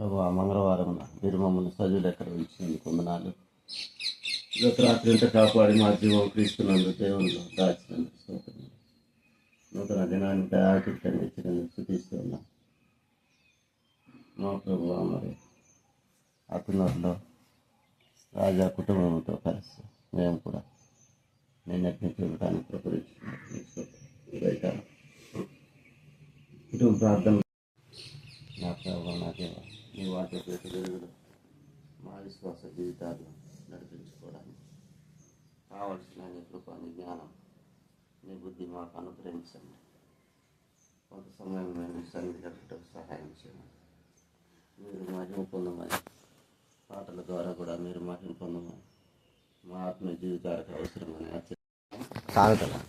ప్రభు మంగళవారం మీరు మమ్మల్ని సజీవులు ఎక్కడ ఉంచినందుకు వందనాలు. గత రాత్రి అంతా కాపాడి మా జీవం క్రీస్తున్నందుకు దేవుళ్ళు దాచినందుకు స్తోత్రం. నూతన దినానికి ఆకృత్యాన్ని ఇచ్చినందుకు స్తుతిస్తూ ఉన్నాం. మా ప్రభు మరి అతనులో రాజా కుటుంబంతో కలిసి మేము కూడా నిన్నటిని చూడటానికి ప్రకటించుకున్నాం. కుటుంబ ప్రార్థన నా ప్రభు నా దేవ నీ వాటి వెలుగులు మా విశ్వాస జీవితాలు నడిపించుకోవడానికి కావలసిన నీ కృప, నీ జ్ఞానం, నీ బుద్ధి మాకు అనుగ్రహించండి. కొంత సమయం మేము సన్నిధి గడపటకు సహాయం చేయండి. మీరు మహిమ పొందమని పాటల ద్వారా కూడా మీరు మహిమ పొందమని మా ఆత్మీయ జీవితాలకు అవసరమని సాగుతుందా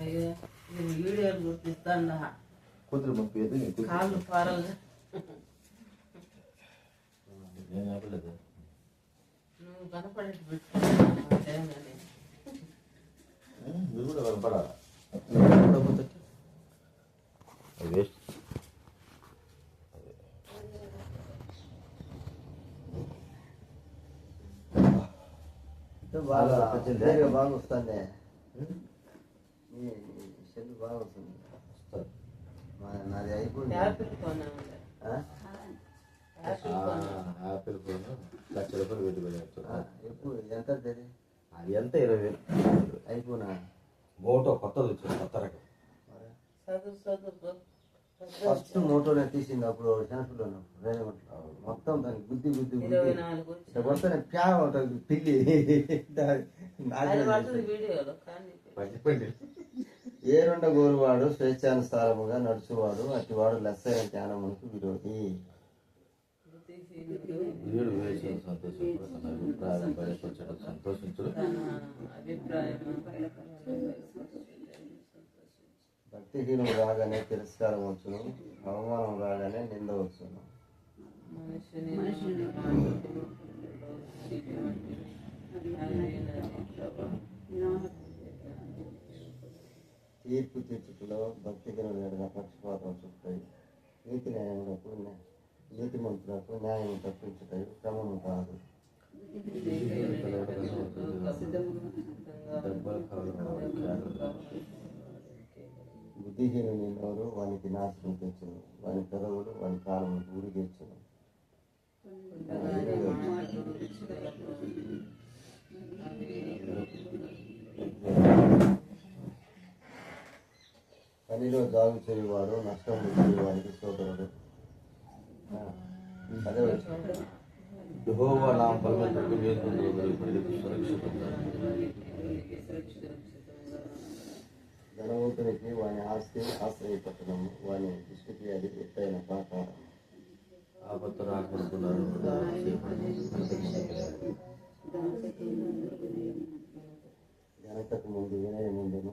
అయ్యో నేను వీడియోలు గుర్తిస్తాను కూతురు పంపేది కాళ్ళు పారలు నువ్వు కనపడేది మీరు కూడా కనపడాలా వేస్ట్ బాగా వస్తుంది సెల్ బాగా వస్తుంది. నాది అయిపోయింది. యాపిల్ ఫోన్ లక్ష రూపాయలు పెట్టి ఎప్పుడు ఎంత అది ఎంత 20,000 అయిపోయినా మోటో కొత్తది వచ్చింది, కొత్త రకం. ఫస్ట్ మోటోనే తీసింది అప్పుడు షాన్పులో మొత్తం దానికి గుద్ది గుద్ది గుద్ది కొత్తనే ప్యా ఉంటుంది పిల్లి. ఏ రెండో గోరువాడు స్వేచ్ఛానుసారముగా నడుచువాడు అటివాడు లెస్సైన జ్ఞానమునకు విరోధి. భక్తిహీనం రాగానే తిరస్కారం వచ్చును, అవమానం రాగానే నింద వచ్చును. తీర్పు తీర్చుటలో భక్తిహీనుల ఎడల పక్షపాతం చూపుతాయి. నీతి న్యాయములకు నీతిమంతులకు న్యాయం తప్పించుతాయి క్రమము కాదు. బుద్ధిహీనుని నోరు వానికి నాశనం తెచ్చును, వాని పెదవులు వాని కాలములకు ఉరి తెచ్చును. పనిలో జాగు చేయవాడు నష్టం వచ్చేవాడికి సోదరుడు. అదే ధనవంతునికి వాని ఆస్తి ఆశ్రయపట్టణము, వాని దృష్టికి అది ఎత్తైన ప్రాకారం. ఘనతకు ముందు వినయ ముందును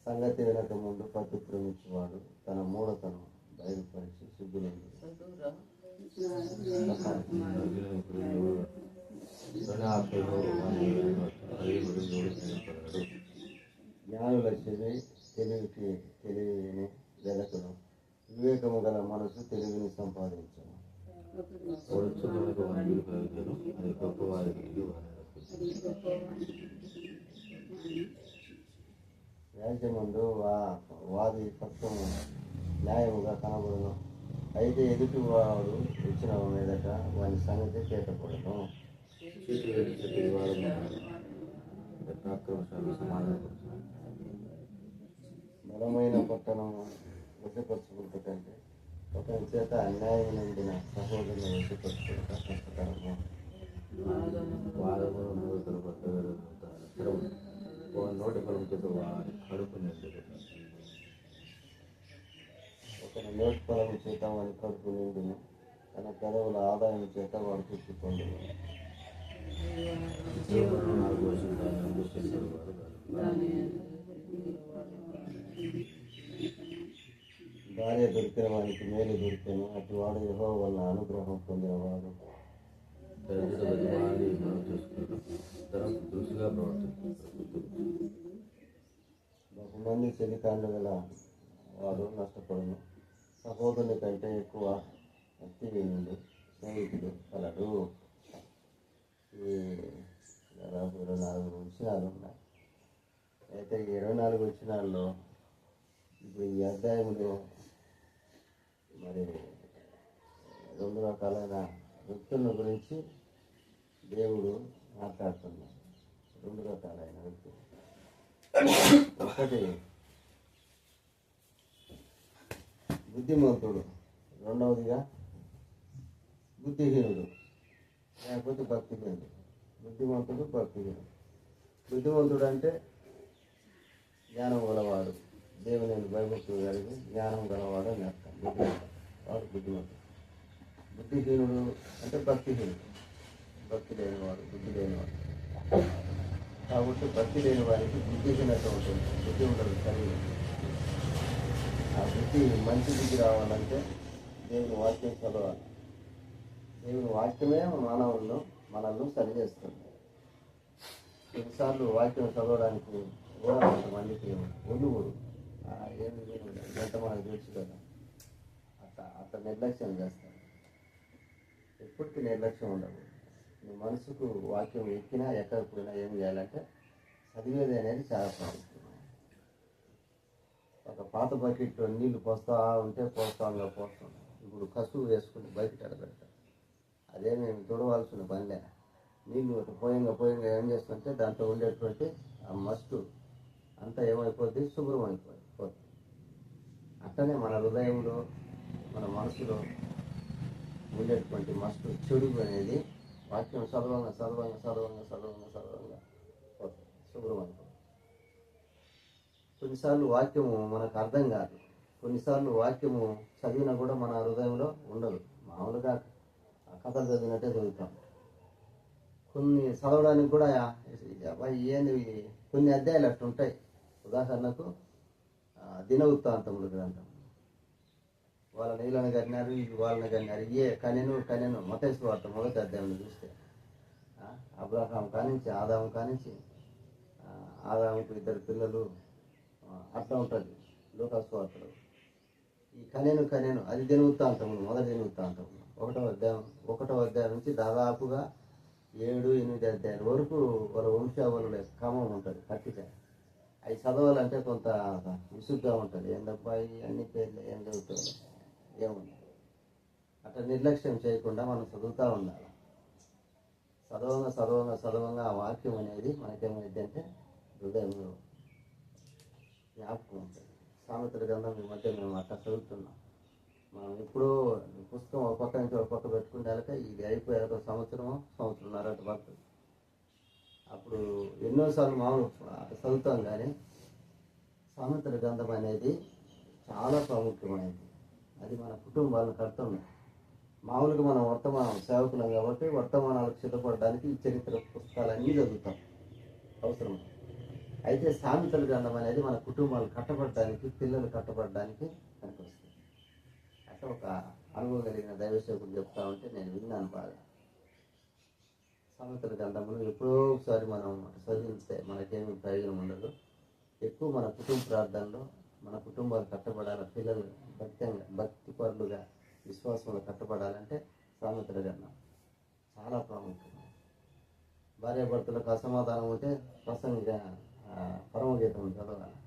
సంగతి వెనక ముందు పద్ధతులు ఇచ్చేవాడు తన మూఢతను బయలుపరిచి సిగ్గులందు. జ్ఞానుల తెలివికి తెలివిని వెలకను, వివేకము గల మనసు తెలివిని సంపాదించను. వ్యాజ్యమందు వాది పక్షము న్యాయముగా కనబడును, అయితే ఎదుటి వాడు వచ్చిన మీదట వాని సంగతి కేటకూడదు. బలమైన పట్టణము వశపరుచుకుంటే కంటే ఒకరి చేత అన్యాయం నిండిన సహోదరుని వశపరుచుకుంటా కష్టకరము. నోటి ఫలం చేత వారి కడుపు నిండు, ఒకరి నోటి ఫలం చేత వారి కడుపు నిండును, తన పెదవుల ఆదాయం చేత వాడు పుట్టుకొండును. భార్య దొరికిన వానికి మేలు దొరికాను, అటు వాడు యెహోవా వల్ల అనుగ్రహం పొందినవాడు. బుద్ధిగా ప్రవర్తించారు. బహుమంది చెలికాండ గల వాడు నష్టపడును, సహోదరుని కంటే ఎక్కువ భక్తిహీనుడు స్నేహితుడు కలడు. ఈ దాదాపు 24 విషయాలు ఉన్నాయి. అయితే ఈ 24 విషయాల్లో ఇప్పుడు ఈ అధ్యాయంలో మరి 2 రకాలైన వ్యక్తుల గురించి దేవుడు మాట్లాడుతున్నాడు. 2 రకాలైన వ్యక్తులు. ఒకటి బుద్ధిమంతుడు, రెండవదిగా బుద్ధిహీనుడు లేకపోతే భక్తిహీనుడు. బుద్ధిమంతుడు, భక్తిహీనుడు. బుద్ధిమంతుడు అంటే జ్ఞానం గలవాడు, దేవుని భయభక్తులు కలిగి జ్ఞానం గలవాడు అని అర్థం. బుద్ధిమంతుడు వాడు బుద్ధిమంతుడు. బుద్ధిహీనుడు అంటే భక్తిహీనుడు, భక్తి లేనివాడు, బుద్ధి లేనివాడు. కాబట్టి భక్తి లేని వారికి బుద్ధిహీనత ఉంటుంది, బుద్ధి ఉండదు కలిగి. ఆ బుద్ధి మంచి బుద్ధి రావాలంటే దేవుని వాక్యం చదవాలి. దేవుని వాక్యమే మానవులను మనల్ని సరిచేస్తుంది. కొన్నిసార్లు వాక్యం చదవడానికి కూడా కొంతమందికి ఒళ్ళు ఏమి ఎంత మనకు తెలుసు కదా, అట్లా నిర్లక్ష్యం చేస్తారు. ఎప్పటికీ నిర్లక్ష్యం ఉండదు. నీ మనసుకు వాక్యం ఎక్కినా ఎక్కకపోయినా ఏం చేయాలంటే చదివేది అనేది చాలా ప్రాముఖ్యం. ఒక పాత బకెట్లో నీళ్లు పోస్తా ఉంటే పోస్తాం. ఇప్పుడు కసువు వేసుకుని బకెట్ ఎడబెడతారు. అదేమి తుడవాల్సిన పనిలే. నీళ్ళు పోయంగా ఏం చేస్తుంటే దాంట్లో ఉండేటువంటి ఆ మస్టు అంతా ఏమైపోద్ది, శుభ్రం అయిపోతుంది. అట్లనే మన హృదయంలో, మన మనసులో ఉండేటువంటి మస్టు, చెడు అనేది వాక్యం చదవంగా శుభ్రం అయిపోతుంది. కొన్నిసార్లు వాక్యము మనకు అర్థం కాదు. కొన్నిసార్లు వాక్యము చదివినా కూడా మన హృదయంలో ఉండదు. మామూలుగా కథలు చదివినట్టే చదువుతాం. కొన్ని చదవడానికి కూడా ఏంది, కొన్ని అధ్యాయాలు అట్లా ఉంటాయి. ఉదాహరణకు దినవృత్తాంతములు గ్రంథం. వాళ్ళని వీళ్ళని కన్నారు, వాళ్ళని కన్నారు, కనెను మత్తయి సువార్త 1వ అధ్యాయంలో చూస్తే అబ్రహాం కానించి ఆదాము కానించి ఆదాముకు 2 పిల్లలు అట్లా ఉంటుంది లూకా సువార్తలో. ఈ కనెను అది దినవృత్తాంతములు, మొదటి దినవృత్తాంతములు 1వ అధ్యాయం నుంచి దాదాపుగా 7-8 అధ్యాయాల వరకు వాళ్ళ వంశావళుల క్రమం ఉంటుంది. పట్టిక అవి చదవాలంటే కొంత విసుగ్గా ఉంటుంది. ఏందబ్బా అన్ని పేర్లు ఏం చదువుతుంది ఏముంది. అట్లా నిర్లక్ష్యం చేయకుండా మనం చదువుతూ ఉండాలి. చదవంగా ఆ వాక్యం అనేది మనకేమైంది అంటే హృదయంలో జ్ఞాపకం ఉంటుంది. సామెతల గ్రంథం ఈ మధ్య మేము అట్లా చదువుతున్నాం. మనం ఎప్పుడూ పుస్తకం ఒక పక్క నుంచి ఒక పక్క పెట్టుకుంటే ఇది అయిపోయాక సంవత్సరంన్నర పడుతుంది. అప్పుడు ఎన్నోసార్లు మామూలు అట్లా చదువుతాం. కానీ సామెతల గ్రంథం అనేది చాలా ప్రాముఖ్యమైనది. అది మన కుటుంబాలను కడుతుంది. మామూలుగా మనం వర్తమానం సేవకులం కాబట్టి వర్తమానాలకు సిద్ధపడడానికి ఈ చరిత్ర పుస్తకాలన్నీ చదువుతాం, అవసరం. అయితే సామెతల గ్రంథం అనేది మన కుటుంబాలు కట్టబడడానికి, పిల్లలు కట్టబడడానికి పనికొస్తుంది. అట్లా ఒక అనుభవం కలిగిన దైవసేవకుడు చెప్తా ఉంటే నేను విన్నాను బాగా. సామెతల గ్రంథంలో ఎప్పుడో ఒకసారి మనం చదివితే మనకేమీ ప్రయోజనం ఉండదు. ఎక్కువ మన కుటుంబ ప్రార్థనలో మన కుటుంబాలు కట్టబడాలి, పిల్లలు భక్తి పరులుగా విశ్వాసంలో కట్టబడాలంటే సామెతల గ్రంథం చాలా ప్రాముఖ్యం. భార్యాభర్తలకు అసమాధానం ఉంటే పరమగీతం చదవాలి.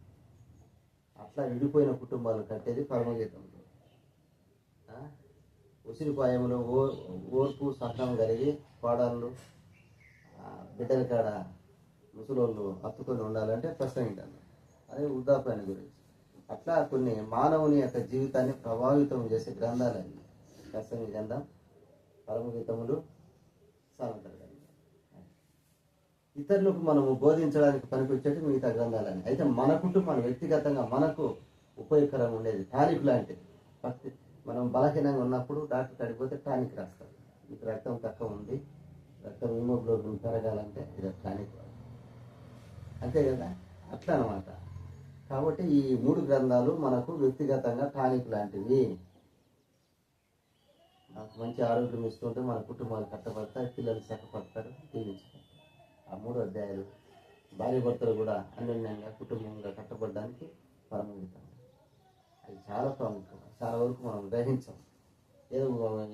అట్లా విడిపోయిన కుటుంబాలను కట్టేది పరమగీతం. ఉసిరిపాయంలో ఓర్పు సహనం కలిగి పాడాలు బిడ్డల కాడ ముసలోళ్ళు హత్తుకొని ఉండాలంటే ప్రసంగితాను. అదే వృద్ధాప్యాన్ని గురించి. అట్లా కొన్ని మానవుని యొక్క జీవితాన్ని ప్రభావితం చేసే గ్రంథాలన్నీ ప్రసంగి గ్రంథం, పరమగీతములు, సామెతల గ్రంథం. ఇతరులకు మనము బోధించడానికి పనికొచ్చేటి మిగతా గ్రంథాలని. అయితే మన కుటుంబం వ్యక్తిగతంగా మనకు ఉపయోగకరంగా ఉండేది టానిక్ లాంటిది. ఫస్ట్ మనం బలహీనంగా ఉన్నప్పుడు డాక్టర్ కాడిపోతే టానిక్ రాస్తారు. మీకు రక్తం తక్కువ ఉంది, రక్తం హిమోగ్లోబిన్ పెరగాలంటే ఇది టానిక్, అంతే కదా. అట్లా అనమాట. కాబట్టి ఈ 3 గ్రంథాలు మనకు వ్యక్తిగతంగా టానిక్ లాంటివి. నాకు మంచి ఆరోగ్యం ఇస్తుంటే మన కుటుంబాలు కట్టబడతాయి, పిల్లలు చక్కపడతారు, జీవించుకుంటారు. ఆ 3 అధ్యాయాలు భార్య భర్తలు కూడా అన్యోన్యంగా కుటుంబంగా కట్టబడడానికి పరమగీతం. అది చాలా ప్రాముఖ్యం. చాలా వరకు మనం గ్రహించాం. ఏదో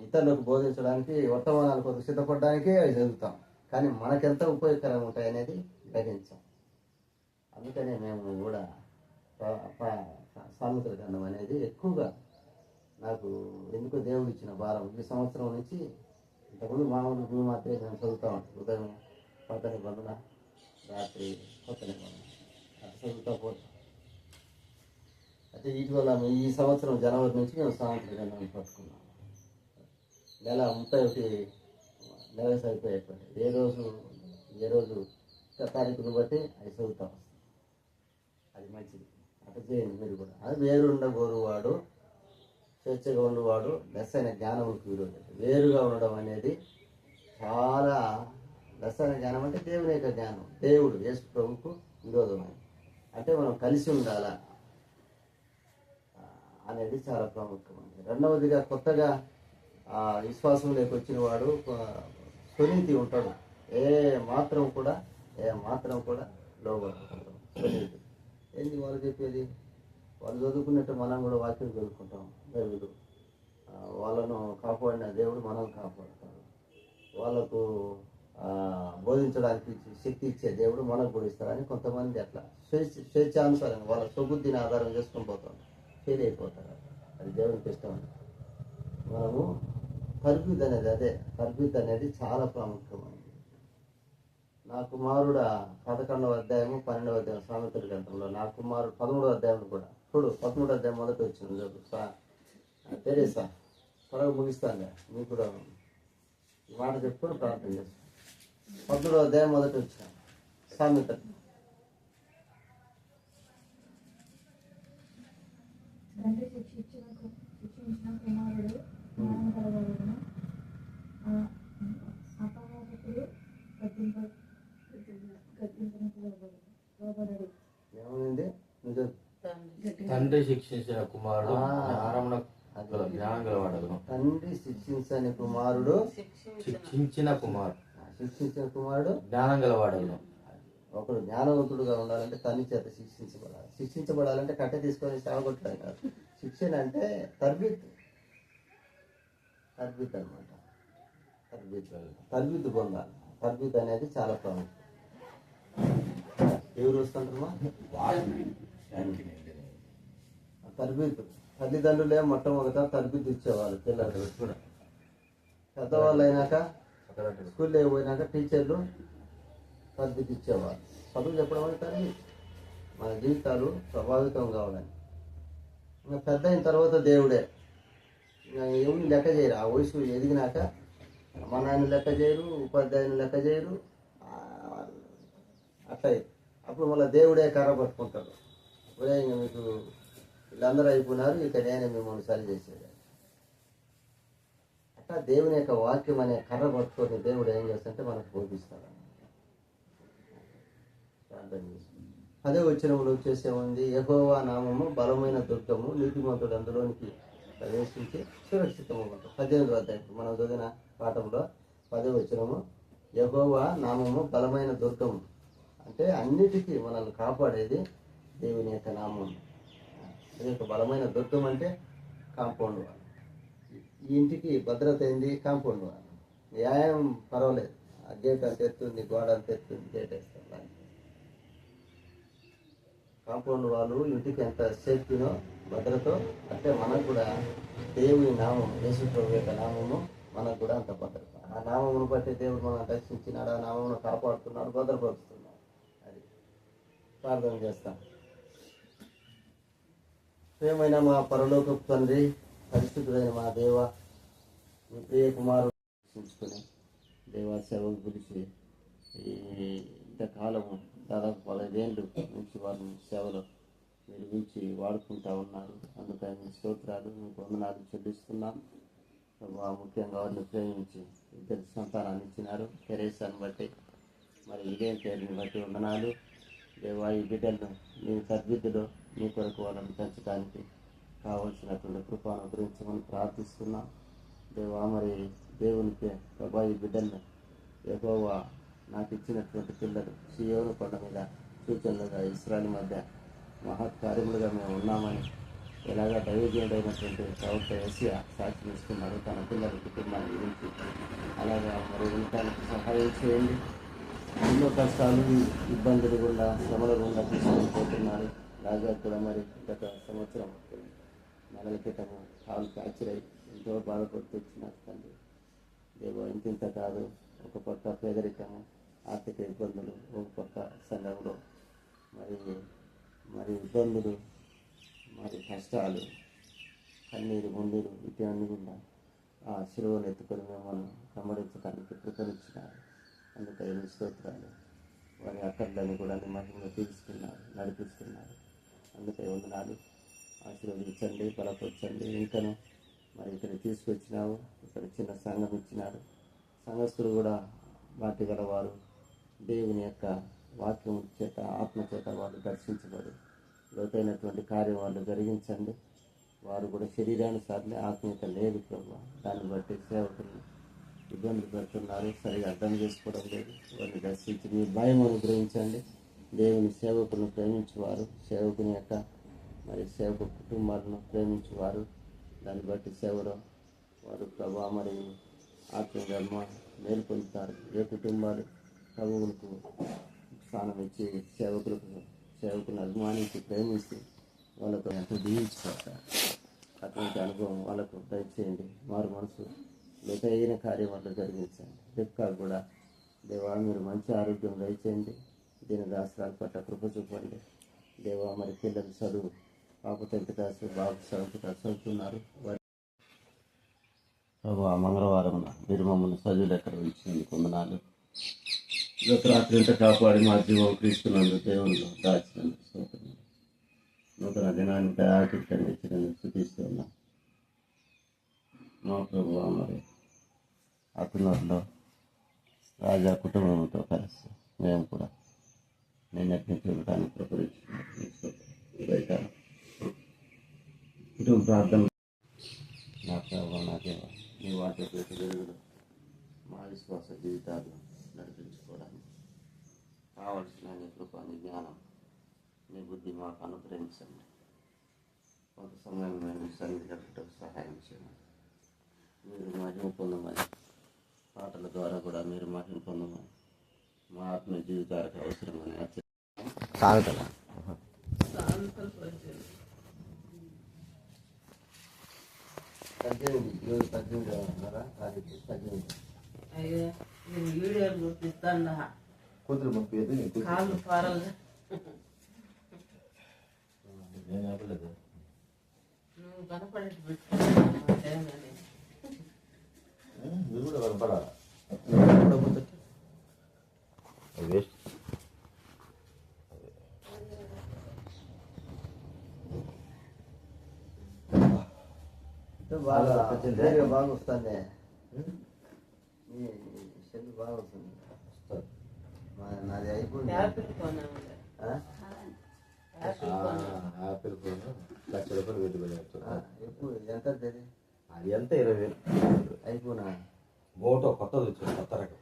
ఇతరులకు బోధించడానికి వర్తమానాల కోసం సిద్ధపడడానికే అవి చదువుతాం, కానీ మనకెంత ఉపయోగకరంగా ఉంటాయి అనేది గ్రహించాం. అందుకనే మేము కూడా సామెతల గ్రంథం అనేది ఎక్కువగా నాకు ఎందుకో దేవుడు ఇచ్చిన భారం. ఈ సంవత్సరం నుంచి ఇంతకుముందు మామూలు భూమి మాత్రమే మేము చదువుతూ ఉంటాం. ఉదయం కొత్త నిబంధన, రాత్రి కొత్త నిబంధన అట్లా చదువుతూ పోతాం. అయితే ఇటీవల ఈ సంవత్సరం జనవరి నుంచి మేము సామెతల గ్రంథాన్ని పట్టుకున్నాం. నెల 31 నెల అయిపోయేటువంటి ఏ రోజు తారీఖును బట్టి అవి చదువుతాం. అది మంచిది. అట్లా చేయండి మీరు కూడా. అది వేరుండగోరువాడు స్వేచ్ఛగా ఉండేవాడు లెస్సైన జ్ఞానములకు విరోధం. వేరుగా ఉండడం అనేది చాలా లెస్సైన జ్ఞానం అంటే దేవుని యొక్క జ్ఞానం. దేవుడు యేసు ప్రభువుకు విరోధమైనది. అంటే మనం కలిసి ఉండాలా అనేది చాలా ప్రాముఖ్యమైనది. రెండవదిగా కొత్తగా విశ్వాసంలోకి వచ్చిన వాడు సునీతి ఉంటాడు. ఏ మాత్రం కూడా లోబడతాడు. సునీతి ఏంది వాళ్ళు చెప్పేది? వాళ్ళు చదువుకున్నట్టు మనం కూడా వాక్యం చదువుకుంటాం. బైబిల్ వాళ్ళను కాపాడిన దేవుడు మనం కాపాడుతాడు. వాళ్ళకు బోధించడానికి శక్తి ఇచ్చే దేవుడు మనకు కూడా ఇస్తాడని కొంతమంది అట్లా స్వేచ్ఛానుసారంగా వాళ్ళ సుబుద్ధిని ఆధారం చేసుకొని పోతాం, ఫెయిల్ అయిపోతారు. అది దేవునికి ఇష్టం. మనము తర్బీద్ అనేది చాలా ప్రాముఖ్యమైనది. నా కుమారుడు 11వ అధ్యాయము 12వ అధ్యాయం సామెతల గ్రంథంలో నా కుమారుడు 13వ అధ్యాయం కూడా చూడు. 13వ అధ్యాయం మొదటి వచ్చింది చూడు. తెరేసా త్వరగా ముగిస్తాను. మీకు కూడా ఈ మాట చెప్పుకొని ప్రార్థన చేస్తాను. 13వ అధ్యాయం మొదటి వచ్చిన సామెతలు. తండ్రి శిక్షించిన కుమారుడు జ్ఞానం కలగలను, అపవాదకుడు లోబడడు. ఏమైంది? తండ్రి శిక్షించిన కుమారుడు జ్ఞానం గలవాడు. తండ్రి శిక్షించని కుమారుడు శిక్షించిన కుమారుడు జ్ఞానం గలవాడు. ఒకడు జ్ఞానవంతుడుగా ఉండాలంటే తండ్రి చేత శిక్షించబడాలి. శిక్షించబడాలంటే కట్టె తీసుకొని సాగొట్టడం కాదు. శిక్షణ అంటే తర్బీత్ అనమాట. తర్బీత్ పొందాలి. తర్బీత్ అనేది చాలా ప్రాముఖ్యం. ఎవరు వస్తుంటారమ్మా? తర్బీత్ తల్లిదండ్రులే మొట్టమొదట తర్బీత్ ఇచ్చేవాళ్ళు పిల్లలు. పెద్దవాళ్ళు అయినాక స్కూల్లో పోయినాక టీచర్లు తర్బీత్ ఇచ్చేవాళ్ళు. చదువు చెప్పడం అంటే తర్బీత్. మన జీవితాలు ప్రభావితం కావాలని. ఇంకా పెద్ద అయిన తర్వాత దేవుడే. ఇంకా ఏమి లెక్క చేయరు. ఆ వయసు ఎదిగినాక మా నాయన లెక్క చేయరు, ఉపాధ్యాయుని లెక్క చేయరు. అట్లా అప్పుడు మళ్ళీ దేవుడే కర్ర పట్టుకుంటాడు. ఇంకా మీకు వీళ్ళందరూ అయిపోయినారు, ఇక నేనే మిమ్మల్ని సరి చేసేది. అట్లా దేవుని యొక్క వాక్యం అనే కర్ర పట్టుకొని దేవుడు ఏం చేస్తుంటే మనకు బోధిస్తాడు. ప్రార్థన చేసి 10వ వచనంలో వచ్చేసేముంది? యెహోవా నామము బలమైన దుర్గము, నీతిమంతుడు అందులోనికి ప్రవేశించి సురక్షితము ఉంటుంది. 18వ అధ్యాయం మనం చదివిన పాఠంలో 10వ వచనము యెహోవా నామము బలమైన దుర్గము అంటే అన్నిటికీ మనల్ని కాపాడేది దేవుని యొక్క నామం. అది యొక్క బలమైన దుర్గం అంటే కాంపౌండ్ వాల్. ఈ ఇంటికి భద్రత అయింది కాంపౌండ్ వాల్. న్యాయం పర్వాలేదు, ఆ గేట్ అంత ఎత్తుంది, గోడ అంత ఎత్తుంది, గేట్ వేస్తాం. కాంపౌండ్ వాళ్ళు ఇంటికి ఎంత సేఫ్టీనో భద్రతో అంటే మనకు కూడా దేవుని నామం, యేసు ప్రభు యొక్క నామము మనకు కూడా అంత భద్రత. ఆ నామమును బట్టి దేవుడు మనం రక్షించినాడు, ఆ నామమును కాపాడుతున్నాడు, భద్రపరుస్తున్నాడు. అది ప్రార్థన చేస్తాం. ప్రియమైన మా పరలోకపు తండ్రి, పరిశుద్ధుడైన మా దేవ, మీ ప్రియ కుమారుడు రక్షించుకుని దేవ సేవకు పిలిచి ఇంతకాలము దాదాపు 15 ఏళ్ళు నుంచి వారిని సేవలో మీరు పిలిచి వాడుకుంటా ఉన్నారు. అందుకని మీ స్తోత్రాలు, మీకు వందనాలు చెల్లిస్తున్నాం. ముఖ్యంగా వారిని ప్రేమించి 2 సంతానాన్ని ఇచ్చినారు. తెరేసాను బట్టి మరి ఇదేం పేరుని బట్టి వందనాలు. దేవా, ఈ బిడ్డలను మీ సద్విద్యలో మీ కొరకు వాళ్ళని పెంచడానికి కావలసినటువంటి కృపను అనుగ్రహించమని ప్రార్థిస్తున్నాం. దేవా, మరి దేవునికి ప్రభా ఈ బిడ్డలను యెహోవా నాకు ఇచ్చినటువంటి పిల్లలు సియోను కొండ మీద సూచనలుగా ఇస్రాయల్ మధ్య మహత్కార్యములుగా మేము ఉన్నామని ఎలాగ దైవజనుడైనటువంటి ప్రవక్త యేషయా సాక్ష్యం ఇస్తున్నాడు తన పిల్లల కుటుంబాన్ని గురించి. అలాగా మరి ఉండటానికి సహాయం చేయండి. ఎన్నో కష్టాలు ఇబ్బందులు గుండా శ్రమల గుండా తీసుకొని పోతున్నారు. రాజా కూడా మరి గత సంవత్సరం నెలల క్రితము కాలు ఫ్రాక్చర్ అయి ఎంతో బాధపడుతూ వచ్చినారు తండ్రి. దేవో ఇంతింత కాదు, ఒక పక్క పేదరికము, ఆర్థిక ఇబ్బందులు, ఒక పక్క సంఘంలో మరి ఇబ్బందులు, మరి కష్టాలు, కన్నీరు మున్నీరు ఇవన్నీ కూడా ఆ శిలువను ఎత్తుకొని మిమ్మల్ని వెంబడించడానికి కృపనిచ్చినారు. అందుకని మీ స్తోత్రాలు. వారి అక్కర్లను కూడా మహిమగా తీసుకున్నారు, నడిపిస్తున్నారు. అందుకని వందనాలు. ఆశీర్వదించండి, బలపరచండి. ఇంకను మరి ఇక్కడ తీసుకొచ్చినావు, ఇక్కడ చిన్న సంఘం ఇచ్చినారు. సంఘస్థులు కూడా వాటి గలవారు దేవుని యొక్క వాక్యం చేత ఆత్మ చేత వాళ్ళు దర్శించబడి లోతైనటువంటి కార్యం వాళ్ళు జరిగించండి. వారు కూడా శరీరానుసారమే ఆత్మీయత లేదు ప్రభు. దాన్ని బట్టి సేవకులు ఇబ్బందులు పెడుతున్నారు, సరిగా అర్థం చేసుకోవడం లేదు. వారిని దర్శించి మీ భయం అనుగ్రహించండి. దేవుని సేవకులను ప్రేమించేవారు, సేవకుని యొక్క మరి సేవకు కుటుంబాలను ప్రేమించేవారు, దాన్ని బట్టి సేవలో వారు ప్రభు మరి ఆత్మీయంగా మేలు పొందుతారు. ఏ కుటుంబాలు ప్రభువులకు స్థానం ఇచ్చి సేవకులను అభిమానించి ప్రేమించి వాళ్ళకు ఎంతో దీవించుకుంటారు. అటువంటి అనుభవం వాళ్ళకు దయచేయండి. మారు మనసు లోతైన కార్యం వల్ల జరిగించండి. రిబ్కా కూడా దేవా మీరు మంచి ఆరోగ్యం దయచేయండి. దీని దాసరాల పట్ల కృప చూపండి. దేవా మరి పిల్లలు చదువు, పాప 10th క్లాస్, బాబు 7th క్లాస్ చదువుతున్నారు. ప్రభు మంగళవారం మీరు మమ్మల్ని చదువులు ఎక్కడ ఇచ్చినందుకు వందనాలు. గత రాత్రి అంతా కాపాడి మా జీవం క్రీస్తున్నందుకు దేవుళ్ళు దాచినందుకు స్తోత్రం. నూతన దినానికి ఆకిట్టండి ఇచ్చినందుకు స్తుతిస్తున్నాం. మా ప్రభు మరి అతనులో రాజా కుటుంబంతో కలిసి మేము కూడా నిన్నటి చూడటానికి ప్రపంచం కుటుంబ ప్రార్థన నా ప్రభు నా దేవ నీ వాటి వెలుగులో మా విశ్వాస జీవితాలు నడిపించుకోవడానికి కావలసిన నీ కృప, నీ జ్ఞానం, నీ బుద్ధి మాకు అనుగ్రహించండి. కొంత సమయం మేము సన్నిధికి సహాయం చేయండి. మీరు మహిమ పొందమని, పాటల ద్వారా కూడా మీరు మహిమ పొందమని, మా ఆత్మ జీవితాలకు అవసరమని సాగుతా అయ్యో నేను వీడియోలు గుర్తిస్తాను. కూతురు పంపేది కాళ్ళు పారలు నేను ఆపలేదు. నువ్వు కనపడేట్టు పెట్టుకున్నాను. మీరు కూడా కనపడాలి. వేస్ట్ బాగా బాగా వస్తుంది. సెల్ బాగా వస్తుంది. నాది అయిపోయింది. యాపిల్ కొన్నాను. యాపిల్ ఫోన్ ₹1,00,000 పెట్టుబడి ఎప్పుడు ఎంత అది? అది ఎంత 20,000 అయిపోయినా మోటో కొత్తది వచ్చింది, కొత్త రకం.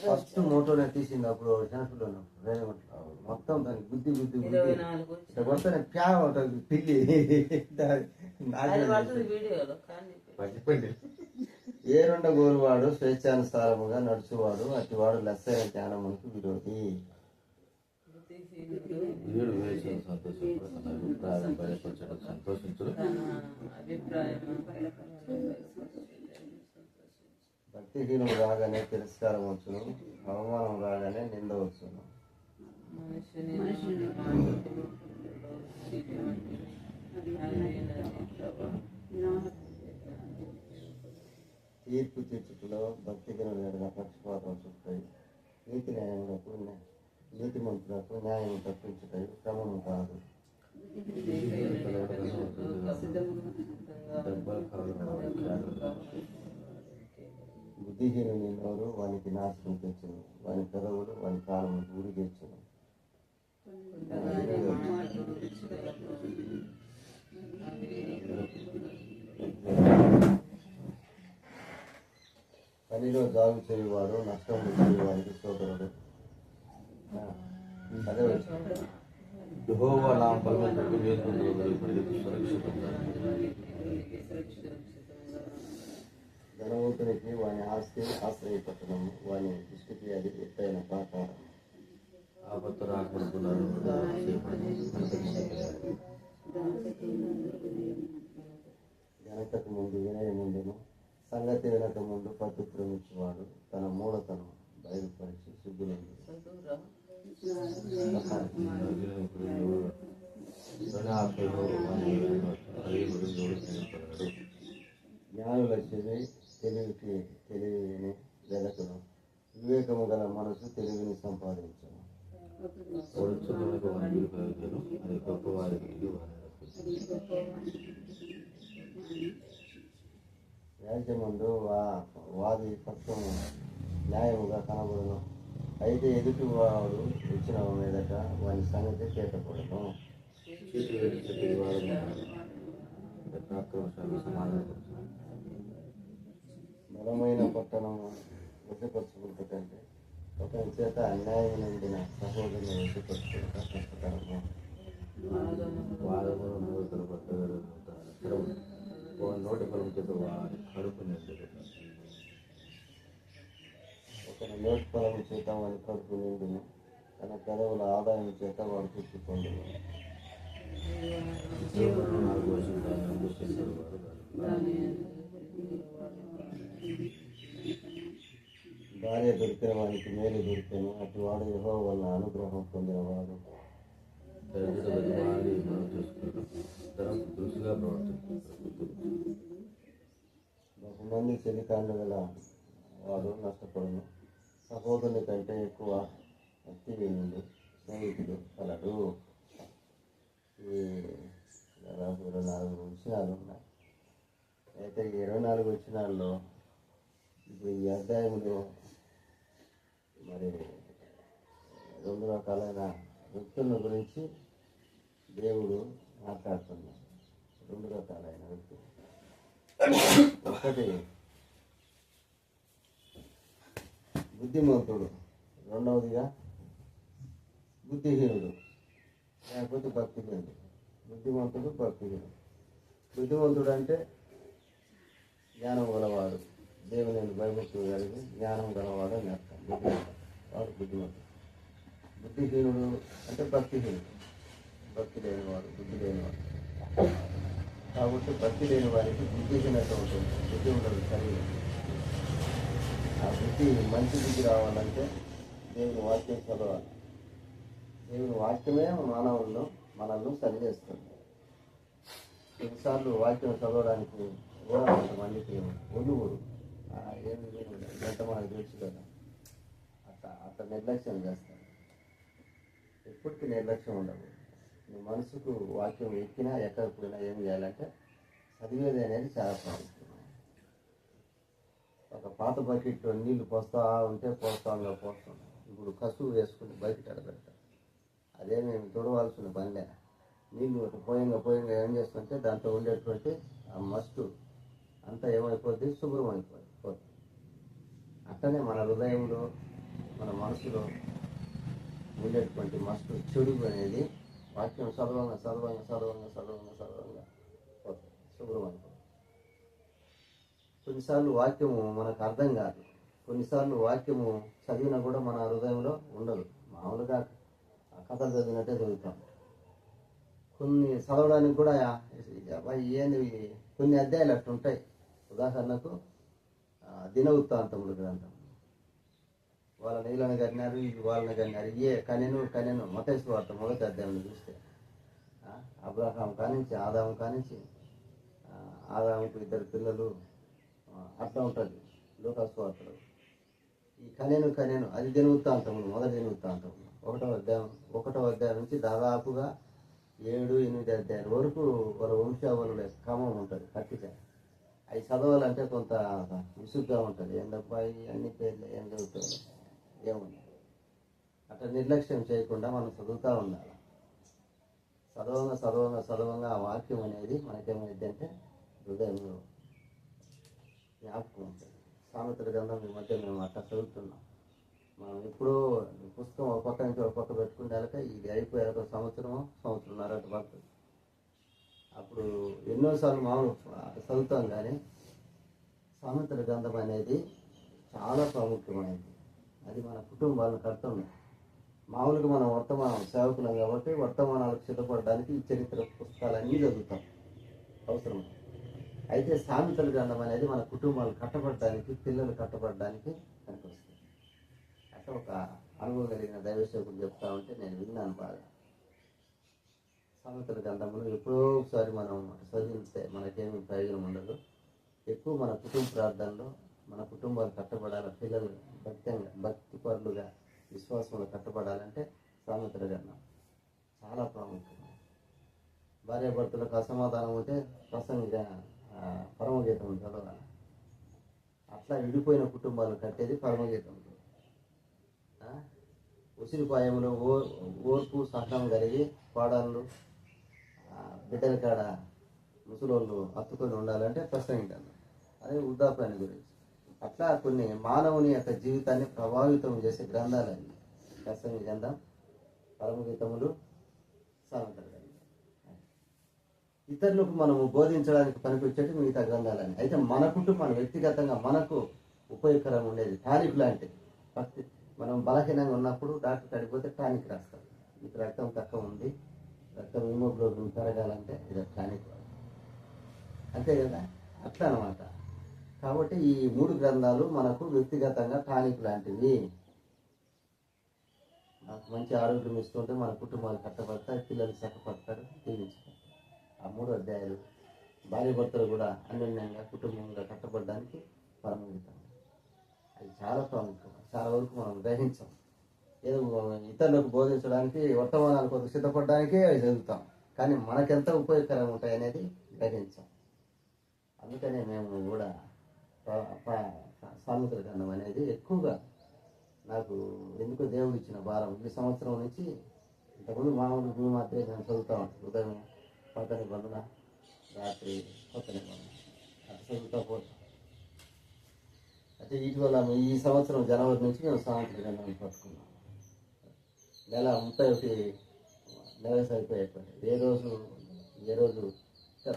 ఫస్ట్ మోటోనే తీసింది అప్పుడు షాంపులో మొత్తం దానికి గుద్ది గుద్ది గుద్ది కొడతానే ప్యా ఉంటుంది పిల్లి. ఏ రెండ గోరువాడు స్వేచ్ఛానుసారముగా నడుచువాడు అతివాడు లెస్సైన జ్ఞానమునకు విరోధి. సంతోషించడు. భక్తిహీనం రాగానే తిరస్కారం వచ్చును, అవమానం రాగానే నింద వచ్చును. తీర్పు తీర్చుటలో భక్తిహీనుల ఎడల పక్షపాతం చూపుతాయి. నీతి న్యాయములకు నీతిమంతులకు న్యాయం తప్పించుతాయి, క్రమం కాదు. బుద్ధిహీనుని నోరు వానికి నాశనం తెచ్చును, వాని పెదవులు వాని కాలం ఊరి తెచ్చును. పనిలో జాగు చేయువాడు నష్టం చేయువానికి సోదరుడు. అదే వచ్చింది. యెహోవా నామం పలుకుటకు మేల్కొందురు, ఇప్పటికీ సురక్షితంగా. ధనవంతునికి వాని ఆస్తి ఆశ్రయపట్టణము, వాని దృష్టికి అది ఎత్తైన ప్రాకారం. ఆపత్తు రాకముందు ఘనతకు ముందు వినయముందును, సంగతి వినక ముందు పత్రుత్వం ఇచ్చేవాడు తన మూఢతను బయలుపరిచి సిగ్గులందు. జ్ఞానుల చెవి తెలివికి తెలివిని వెదకను, వివేకము గల మనసు తెలివిని సంపాదించను. అది గొప్పవారికి వ్యాజ్యమందు వాది పక్షము న్యాయముగా కనబడును, అయితే ఎదుటి వాడు ఇచ్చిన మీదట వాని సంగతి కేటపడను. బలమైన పట్టణము వశపరచుకుంటే కంటే ఒకరి చేత అన్యాయం నిండిన సహోదరుని వశపరచుకుంట కష్టతరము. నోటి ఫలం చేత వారి కడుపు నిండు. ఒకరి నోటి ఫలం చేత వాని కడుపు నిండును, తన పెదవుల ఆదాయం చేత వాడు పుట్టుకొండును. భార్య దొరికిన వానికి మేలు దొరికాను, అటు వాడు యెహోవా వలన అనుగ్రహం పొందినవాడు. బహుమంది చెలికాండ గల వాడు నష్టపడును, సహోదరుని కంటే ఎక్కువ అత్తివీనుడు స్నేహితుడు కలడు. ఈ 24 వచనాలు ఉన్నాయి. అయితే ఈ 24 వచనాల్లో ఇప్పుడు ఈ అధ్యాయంలో మరి 2 రకాలైన వ్యక్తుల గురించి దేవుడు మాట్లాడుతున్నాడు. 2 రకాలైన వ్యక్తులు. ఒకటి బుద్ధిమంతుడు, రెండవదిగా బుద్ధిహీనుడు, లేకపోతే భక్తిహీనుడు. బుద్ధిమంతుడు, భక్తిహీనుడు. బుద్ధిమంతుడు అంటే జ్ఞానం గలవాడు, దేవుని భయభక్తులు కలిగి జ్ఞానం గలవాడు అని అర్థం. బుద్ధిమంతుడు వాడు బుద్ధిమంతుడు. బుద్ధిహీనుడు అంటే భక్తిహీనుడు, భక్తి లేనివాడు, బుద్ధి లేనివాడు. కాబట్టి భక్తి లేని వారికి బుద్ధిహీనత ఉంటుంది, బుద్ధి ఉండదు శరీరం. ఆ బుద్ధి మంచి బుద్ధి రావాలంటే దేవుని వాక్యం చదవాలి. దేవుని వాక్యమే మనల్ని సరి చేస్తుంది. కొన్నిసార్లు వాక్యం చదవడానికి కూడా కొంతమందికి ఒలుగురు, ఏమి గంట మనకు తెలుసు కదా, అట్లా నిర్లక్ష్యం చేస్తారు. ఎప్పటికీ నిర్లక్ష్యం ఉండదు. నీ మనసుకు వాక్యం ఎక్కినా ఎక్కకపోయినా ఏం చేయాలంటే చదివేది అనేది చాలా ప్రాముఖ్యం. ఒక పాత బకెట్లో నీళ్లు పోస్తా ఉంటే పోస్తాంగా పోస్తాం. ఇప్పుడు కసువు వేసుకుని బకెట్ అడబెడతాం. అదేమి తుడవాల్సిన పనిలే. నీళ్ళు పోయంగా ఏం చేస్తుంటే దాంట్లో ఉండేటువంటి ఆ మస్టు అంతా ఏమైపోద్ది, శుభ్రం అయిపోతుంది. అట్లనే మన హృదయంలో, మన మనసులో ఉండేటువంటి మస్టు, చెడు అనేది వాక్యం చదవంగా పోతుంది, శుభ్రం అయిపోతుంది. కొన్నిసార్లు వాక్యము మనకు అర్థం కాదు. కొన్నిసార్లు వాక్యము చదివినా కూడా మన హృదయంలో ఉండదు. మామూలుగా కథలు చదివినట్టే చదువుతాం. కొన్ని చదవడానికి కూడా ఏంది, కొన్ని అధ్యాయాలు అట్లా ఉంటాయి. ఉదాహరణకు దినవృత్తాంతములు గ్రంథం, వాళ్ళని వీళ్ళని కన్నారు, వాళ్ళని కన్నారు, కనెను మత్తయి సువార్త 1వ అధ్యాయంలో చూస్తే అబ్రహాం కానించి ఆదాము కానించి, ఆదాముకు 2 పిల్లలు, అట్లా ఉంటుంది లూకా సువార్తలో. ఈ కనెను అది దినవృత్తాంతములు, మొదటి దినవృత్తాంతములు 1వ అధ్యాయం నుంచి దాదాపుగా 7-8 అధ్యాయాల వరకు వాళ్ళ వంశావళుల క్రమం ఉంటుంది. కట్టిక అవి చదవాలంటే కొంత విసుగ్గా ఉంటుంది. ఏందబ్బాయి అన్ని పేర్లు ఏం చదువుతారు, ఏముంది. అట్లా నిర్లక్ష్యం చేయకుండా మనం చదువుతూ ఉండాలి. చదవంగా ఆ వాక్యం అనేది మనకేమైంది అంటే హృదయంలో జ్ఞాపకం ఉంటుంది. సామెతల గ్రంథం ఈ మధ్య మేము అట్లా చదువుతున్నాం. మనం ఇప్పుడు పుస్తకం ఒక పక్క నుంచి ఒక పక్క పెట్టుకునేలాక ఇది అయిపోయాక సంవత్సరంన్నర అటు పడుతుంది. అప్పుడు ఎన్నోసార్లు మామూలు అట్లా చదువుతాం, కానీ సామెతల గ్రంథం అనేది చాలా ప్రాముఖ్యమైనది. అది మన కుటుంబాలను కడుతుంది. మామూలుగా మనం వర్తమానం సేవకులం కాబట్టి వర్తమానాలకు సిద్ధపడడానికి ఈ చరిత్ర పుస్తకాలన్నీ చదువుతాం అవసరం. అయితే సామెతల గ్రంథం అనేది మన కుటుంబాలు కట్టబడడానికి, పిల్లలు కట్టబడడానికి పనికొస్తుంది. అట్లా ఒక అనుభవం కలిగిన దైవసేవకుడు చెప్తా ఉంటే నేను విన్నాను బాగా. సామెతల గ్రంథంలో ఎప్పుడో ఒకసారి మనం చదివిస్తే మనకేమీ ప్రయోజనం ఉండదు. ఎక్కువ మన కుటుంబ ప్రార్థనలో మన కుటుంబాలు కట్టబడాలి, పిల్లలు భక్తిపరులుగా విశ్వాసంలో కట్టబడాలంటే సామెతల గ్రంథం చాలా ప్రాముఖ్యం. భార్యాభర్తలకు అసమాధానం ఉంటే పరమగీతం చదవాలి. అట్లా విడిపోయిన కుటుంబాలను కట్టేది పరమగీతం. ఉసిరిపాయంలో ఓర్పు సహనం కలిగి పాడాలు బిడ్డల కాడ ముసలోళ్ళు హత్తుకొని ఉండాలంటే ప్రసంగితం. అదే వృద్ధాప్యాన్ని గురించి. అట్లా కొన్ని మానవుని యొక్క జీవితాన్ని ప్రభావితం చేసే గ్రంథాలన్నీ ప్రసంగి గ్రంథం, పరమగీతములు, సామెతల గ్రంథం. ఇతరులకు మనము బోధించడానికి పనికొచ్చేటి మిగతా గ్రంథాలని. అయితే మన కుటుంబం వ్యక్తిగతంగా మనకు ఉపయోగకరంగా ఉండేది టానిక్ లాంటిది. ఫస్ట్ మనం బలహీనంగా ఉన్నప్పుడు డాక్టర్ కాడిపోతే టానిక్ రాస్తారు. మీకు రక్తం తక్కువ ఉంది, రక్తం హిమోగ్లోబిన్ పెరగాలంటే ఇది టానిక్, అంతే కదా. అట్లా అనమాట. కాబట్టి ఈ 3 గ్రంథాలు మనకు వ్యక్తిగతంగా టానిక్ లాంటివి. మనకు మంచి ఆరోగ్యం ఇస్తుంటే మన కుటుంబాలు కట్టబడతాయి, పిల్లలు చక్కపడతారు, జీవించుకుంటారు. ఆ 3 అధ్యాయాలు భార్య భర్తలు కూడా అన్యోన్యంగా కుటుంబంగా కట్టబడడానికి పరమగీతం. అది చాలా ప్రాముఖ్యం. చాలా వరకు మనం గ్రహించాం. ఏదో ఇతరులకు బోధించడానికి, వర్తమానాల కొరకు సిద్ధపడడానికే అవి చదువుతాం, కానీ మనకెంత ఉపయోగకరంగా ఉంటాయి అనేది గ్రహించాం. అందుకనే మేము కూడా సామెతల గ్రంథం అనేది ఎక్కువగా నాకు ఎందుకో దేవుడు ఇచ్చిన భారం. ఈ సంవత్సరం నుంచి ఇంతకుముందు మామూలు భూమి మాత్రమే నేను చదువుతా ఉంటాను. ఉదయం కొత్త నిబంధన, రాత్రి కొత్త నిబంధన అట్లా చదువుతా పోతాం. అయితే ఇటీవల ఈ సంవత్సరం జనవరి నుంచి మేము సామెతల గ్రంథాన్ని పట్టుకున్నాం. నెల 31 అయిపోయేటువంటి ఏ రోజు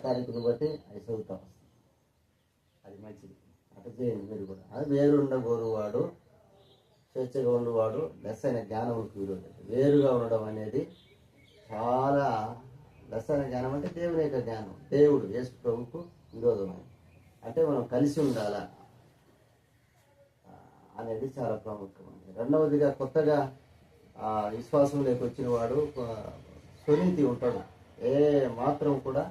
తారీఖును బట్టి అవి చదువుతా వస్తాం. అది మంచిది. అట్లా చేయండి మీరు కూడా. అది వేరుండగోరువాడు స్వేచ్ఛగా ఉన్నవాడు లెస్సైన జ్ఞానములకు విరోధం. వేరుగా ఉండడం అనేది చాలా లెస్సైన జ్ఞానం అంటే దేవుని యొక్క జ్ఞానం. దేవుడు యేసు ప్రభువుకు విరోధం అంటే మనం కలిసి ఉండాలా అనేది చాలా ప్రాముఖ్యమైనది. రెండవదిగా కొత్తగా విశ్వాసంలోకి వచ్చిన వాడు స్వనీతి ఉంటాడు. ఏ మాత్రం కూడా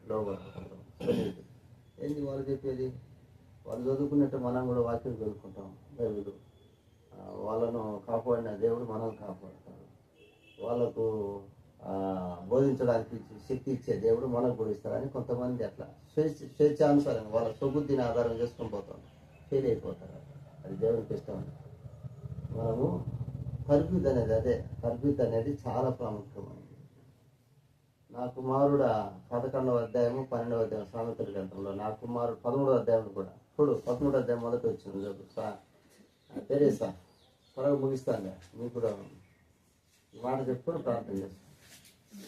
లోబడతాడు. స్వనీతి ఏంటి వాళ్ళు చెప్పేది? వాళ్ళు చదువుకున్నట్టు మనం కూడా వాక్యం చదువుకుంటాం. బైబిల్ వాళ్ళను కాపాడిన దేవుడు మనం కాపాడుతాడు. వాళ్ళకు బోధించడానికి శక్తి ఇచ్చే దేవుడు మనకు కూడా ఇస్తారని కొంతమంది అట్లా స్వేచ్ఛానుసారంగా వాళ్ళ స్వబుద్ధిని ఆధారం చేసుకొని పోతాం, ఫెయిల్ అయిపోతారు. అది దేవునికి ఇష్టం. మనము తర్బీద్ అనేది చాలా ప్రాముఖ్యమైనది. నా కుమారుడు 11వ అధ్యాయము 12వ అధ్యాయం సామెతల గ్రంథంలో నా కుమారుడు 13వ అధ్యాయం కూడా చూడు. 13వ అధ్యాయం మొదటి వచ్చింది. తెరేసా త్వరగా ముగిస్తాను. మీకు కూడా ఈ మాట చెప్పుకొని ప్రార్థన చేస్తాను.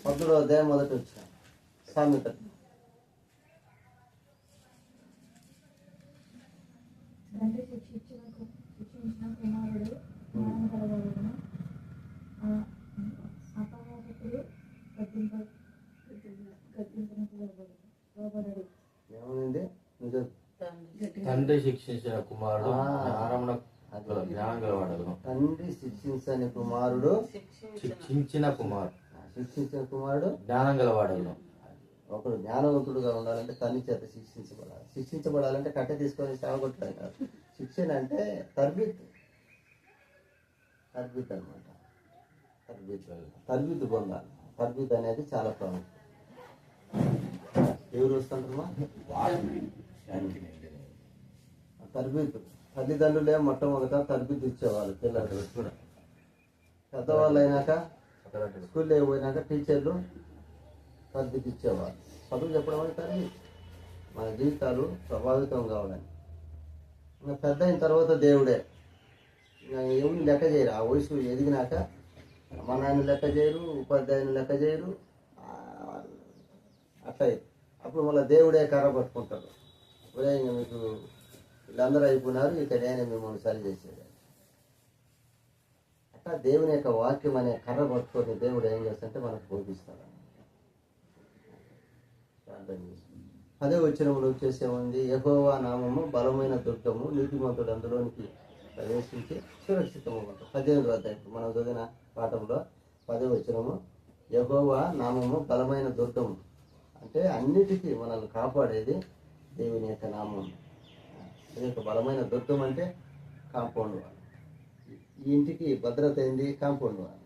13వ అధ్యాయం మొదటి వచ్చిన సామెత. తండ్రి శిక్షించిన కుమారుడు జ్ఞానం కలగలను, అపహాసకుడు గద్దింపబడడు. ఏమైంది? తండ్రి శిక్షించిన కుమారుడు జ్ఞానం గలవాడు. తండ్రి శిక్షించని కుమారుడు శిక్షించిన కుమారుడు జ్ఞానం గలవాడు. ఒకడు జ్ఞానవంతుడుగా ఉండాలంటే తండ్రి చేత శిక్షించబడాలంటే కట్టె తీసుకొని సాగొట్టడం కాదు. శిక్షణ అంటే తర్బీద్ అనమాట. తర్బీద్ పొందాలి. తర్బీద్ అనేది చాలా ప్రాముఖ్యం. ఎవరు వస్తుంటారమ్మా? తర్బీద్ తల్లిదండ్రులే మొట్టమొదట తర్బీద్ ఇచ్చేవాళ్ళు పిల్లలు. పెద్దవాళ్ళు అయినాక స్కూల్లో పోయినాక టీచర్లు తర్బీద్ ఇచ్చేవాళ్ళు. చదువు చెప్పడం అంటే తర్బీద్ మన జీవితాలు ప్రభావితం కావడానికి. ఇంకా పెద్ద అయిన తర్వాత దేవుడే. ఇంకా ఏమి లెక్క చేయరు. ఆ వయసు ఎదిగినాక మా నాయన లెక్క చేయరు, ఉపాధ్యాయుని లెక్క చేయరు. అట్లా అప్పుడు మళ్ళీ దేవుడే కర్ర పట్టుకుంటాడు. ఒరే ఇంకా మీకు వీళ్ళందరూ అయిపోయినారు, ఇక నేనే మిమ్మల్ని సరి చేసేది. అట్లా దేవుని యొక్క వాక్యం అనే కర్ర పట్టుకొని దేవుడు ఏం చేస్తాడంటే మనకు బోధిస్తాడు. అదే వచ్చినప్పుడు వచ్చేసేముంది, యెహోవా నామము బలమైన దుర్గము, నీతిమంతుడు అందులోనికి ప్రవేశించి సురక్షితము ఉంటాడు. 18వ అధ్యాయం మనం చదివిన పాఠంలో 10వ వచనము, యెహోవా నామము బలమైన దుర్గము అంటే అన్నిటికీ మనల్ని కాపాడేది దేవుని యొక్క నామం. అది యొక్క బలమైన దుర్గం అంటే కాంపౌండ్ వాల్. ఈ ఇంటికి భద్రత అయింది కాంపౌండ్ వాల్.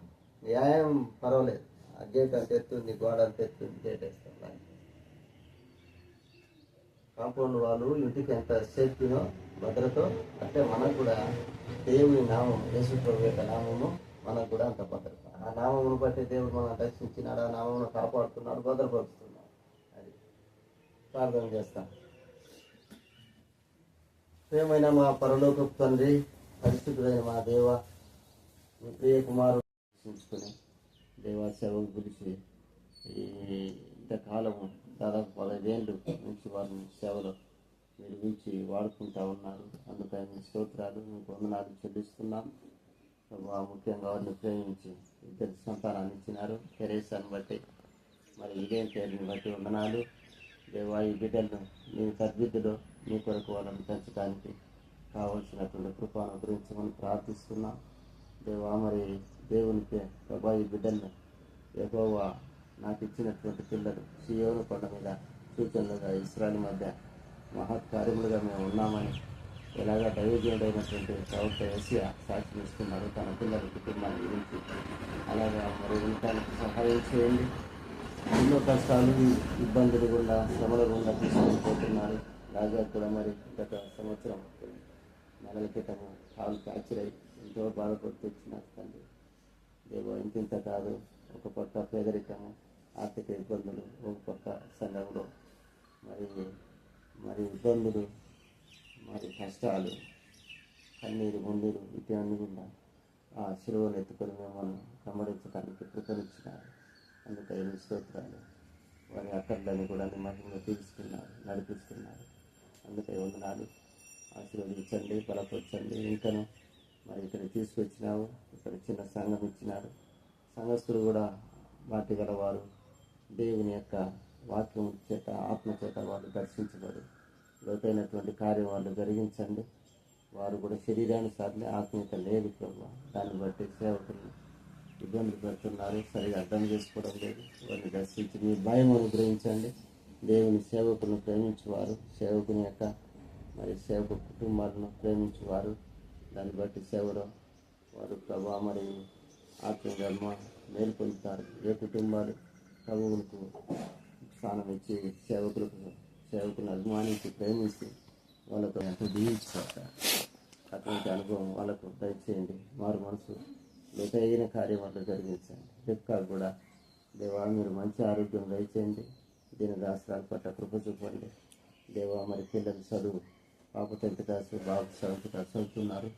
న్యాయం పర్వాలేదు, ఆ గేట్ అంత ఎత్తుంది, గోడ అంత ఎత్తుంది, గేట్ వేస్తాం. కాంపౌండ్ వాళ్ళు ఇంటికి ఎంత సేఫ్టీనో భద్రతో అంటే మనకు కూడా దేవుని నామం, యేసు ప్రభు యొక్క నామము మనకు కూడా అంత భద్రత. ఆ నామమును బట్టి దేవుడు మనం రక్షించినాడు, ఆ నామమును కాపాడుతున్నాడు, భద్రపరుస్తున్నాడు. అది ప్రార్థన చేస్తాం. ప్రియమైన మా పరలోకపు తండ్రి, పరిశుద్ధుడైన మా దేవ, మీ ప్రియ కుమారుడు రక్షించుకుని దేవా సేవకు పిలిచి ఇంతకాలము దాదాపు 15 ఏళ్ళు నుంచి వారిని సేవలో మీరు పిలిచి వాడుకుంటా ఉన్నారు. అందుకని మీ స్తోత్రాలు, మీకు వందనాలు చెల్లిస్తున్నాం. ముఖ్యంగా వారిని ప్రేమించి 2 సంతానాన్ని ఇచ్చినారు. తెరేసాను బట్టి మరి ఇదేం పేరుని బట్టి వందనాలు. దేవా ఈ బిడ్డలను మీ సద్విద్యలో మీ కొరకు వాళ్ళని పెంచడానికి కావలసినటువంటి కృపను గురించి మనం ప్రార్థిస్తున్నాం. దేవా మరి దేవునికి ప్రభా ఈ బిడ్డలను యెహోవా నాకు ఇచ్చినటువంటి పిల్లలు సియోను కొండ మీద సూచనలుగా ఇశ్రాయేలు మధ్య మహత్కార్యములుగా మేము ఉన్నామని ఎలాగా దైవజనుడైనటువంటి ప్రవక్త యెషయా సాక్ష్యం ఇస్తున్నారు తన పిల్లల కుటుంబాన్ని గురించి. అలాగా మరి ఉండటానికి సహాయం చేయండి. ఎన్నో కష్టాలు, ఇబ్బందులు గుండా, శ్రమల గుండా తీసుకొని పోతున్నారు. రాజా కూడా మరి గత సంవత్సరం నెలల క్రితము కాలు ఫ్రాక్చర్ అయి ఎంతో బాధపడుతూ వచ్చినారు తండ్రి. దేవో ఇంత కాదు, ఒక పక్క పేదరికము, ఆర్థిక ఇబ్బందులు, ఒక పక్క సంఘంలో మరి ఇబ్బందులు, మరి కష్టాలు, కన్నీరు మున్నీరు, ఇవన్నీ కూడా ఆ శిలువను ఎత్తుకొని మిమ్మల్ని వెంబడించడానికి కృపనిచ్చినారు. అందుకని మీ స్తోత్రాలు. వారి అక్కర్లని కూడా మీ మహిమలో తీసుకున్నారు, నడిపిస్తున్నారు. అందుకని వందనాలు. ఆశీర్వదించండి, బలపరచండి. ఇంకను మరి ఇక్కడ తీసుకొచ్చినావు, ఇక్కడ చిన్న సంఘం ఇచ్చినారు. సంఘస్థులు కూడా వాటి గలవారు దేవుని యొక్క వాక్యం చేత, ఆత్మ చేత వాళ్ళు దర్శించబడి లోతైనటువంటి కార్యం వాళ్ళు జరిగించండి. వారు కూడా శరీరానుసారి ఆత్మీయత లేదు ప్రభు. దాన్ని బట్టి సేవకులు ఇబ్బందులు పెడుతున్నారు, సరిగా అర్థం చేసుకోవడం లేదు. వారిని దర్శించి మీ భయం అనుగ్రహించండి. దేవుని సేవకులను ప్రేమించేవారు, సేవకుని యొక్క మరి సేవక కుటుంబాలను ప్రేమించేవారు, దాన్ని బట్టి సేవలో వారు ప్రభా మరి ఆత్మధర్మ మేలు పొందుతారు. ఏ కుటుంబాలు ప్రభువులకు స్థానం ఇచ్చి సేవకులను అభిమానించి ప్రేమించి వాళ్ళతో ఎంతో దీవించుకుంటారు. అటువంటి అనుభవం వాళ్ళకు దయచేయండి. మారు మనసు లోతైన కార్యం వల్ల జరిగించండి. రిబ్కా కూడా దేవా మీరు మంచి ఆరోగ్యం దయచేయండి. దీని దాసరాల పట్ల కృప చూపండి. దేవా మరి పిల్లలు చదువు, పాప 10th క్లాసు, బాబు 7th క్లాస్ చదువుతున్నారు.